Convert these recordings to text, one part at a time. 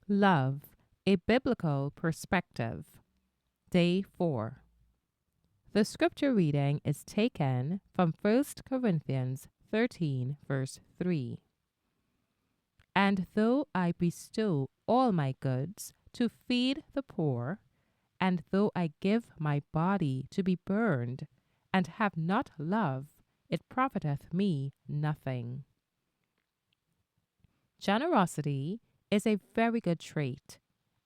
Love, a biblical perspective. Day 4. The scripture reading is taken from 1 Corinthians 13, verse 3. And though I bestow all my goods to feed the poor, and though I give my body to be burned, and have not love, it profiteth me nothing. Generosity is a very good trait,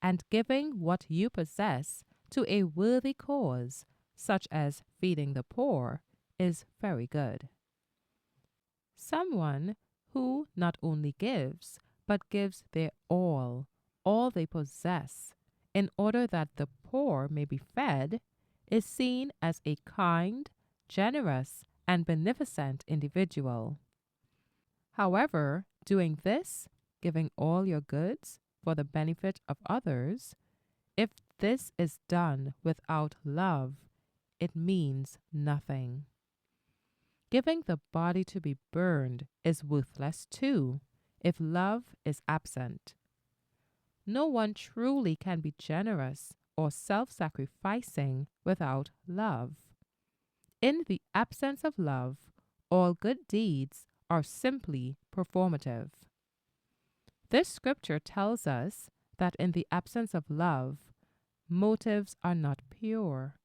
and giving what you possess to a worthy cause, such as feeding the poor, is very good. Someone who not only gives, but gives their all they possess, in order that the poor may be fed, is seen as a kind, generous, and beneficent individual. However, doing this, giving all your goods for the benefit of others, if this is done without love, it means nothing. Giving the body to be burned is worthless too, if love is absent. No one truly can be generous or self-sacrificing without love. In the absence of love, all good deeds are simply performative. This scripture tells us that in the absence of love, motives are not pure.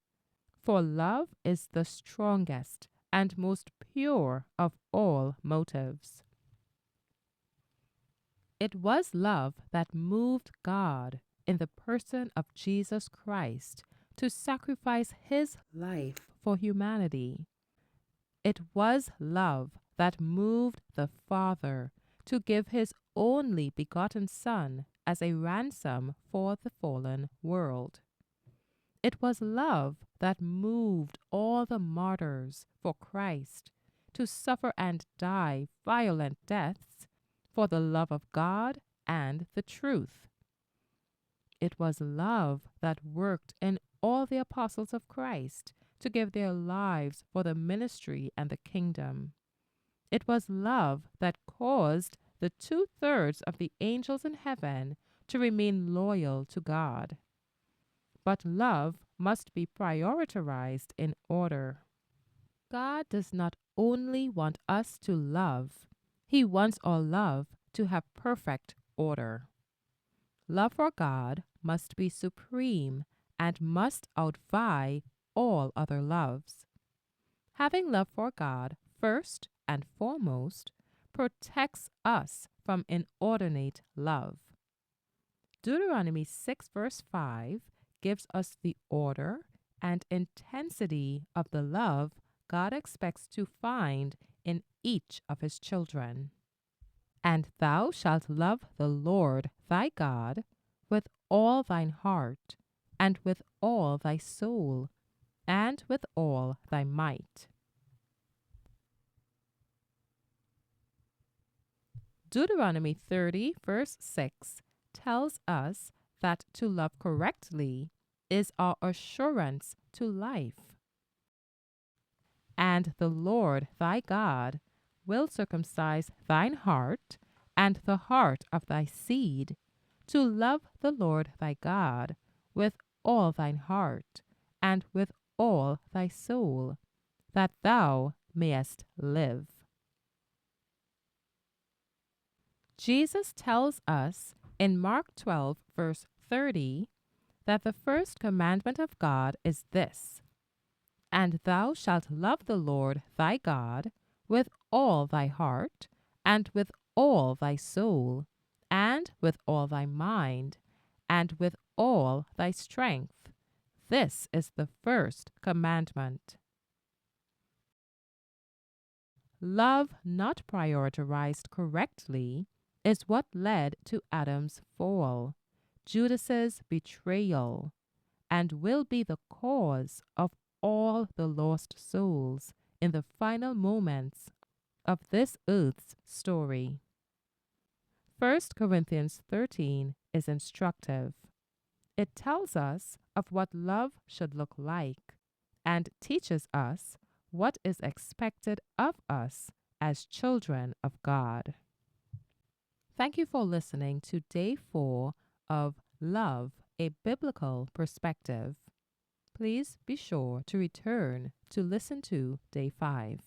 For love is the strongest and most pure of all motives. It was love that moved God in the person of Jesus Christ to sacrifice his life for humanity. It was love that moved the Father to give his only begotten Son as a ransom for the fallen world. It was love that moved all the martyrs for Christ to suffer and die violent deaths for the love of God and the truth. It was love that worked in all the apostles of Christ to give their lives for the ministry and the kingdom. It was love that caused the 2/3 of the angels in heaven to remain loyal to God. But love must be prioritized in order. God does not only want us to love, he wants our love to have perfect order. Love for God must be supreme and must outvie all other loves. Having love for God first and foremost protects us from inordinate love. Deuteronomy 6 verse 5 gives us the order and intensity of the love God expects to find in each of his children. And thou shalt love the Lord thy God with all thine heart, and with all thy soul, and with all thy might. Deuteronomy 30, verse 6 tells us that to love correctly is our assurance to life. And the Lord thy God will circumcise thine heart and the heart of thy seed, to love the Lord thy God with all thine heart and with all thy soul, that thou mayest live. Jesus tells us in Mark 12, verse 30, that the first commandment of God is this: and thou shalt love the Lord thy God with all thy heart, and with all thy soul, and with all thy mind, and with all thy strength. This is the first commandment. Love not prioritized correctly is what led to Adam's fall, Judas's betrayal, and will be the cause of all the lost souls in the final moments of this earth's story. 1 Corinthians 13 is instructive. It tells us of what love should look like and teaches us what is expected of us as children of God. Thank you for listening to Day 4 of Love, a Biblical Perspective. Please be sure to return to listen to Day 5.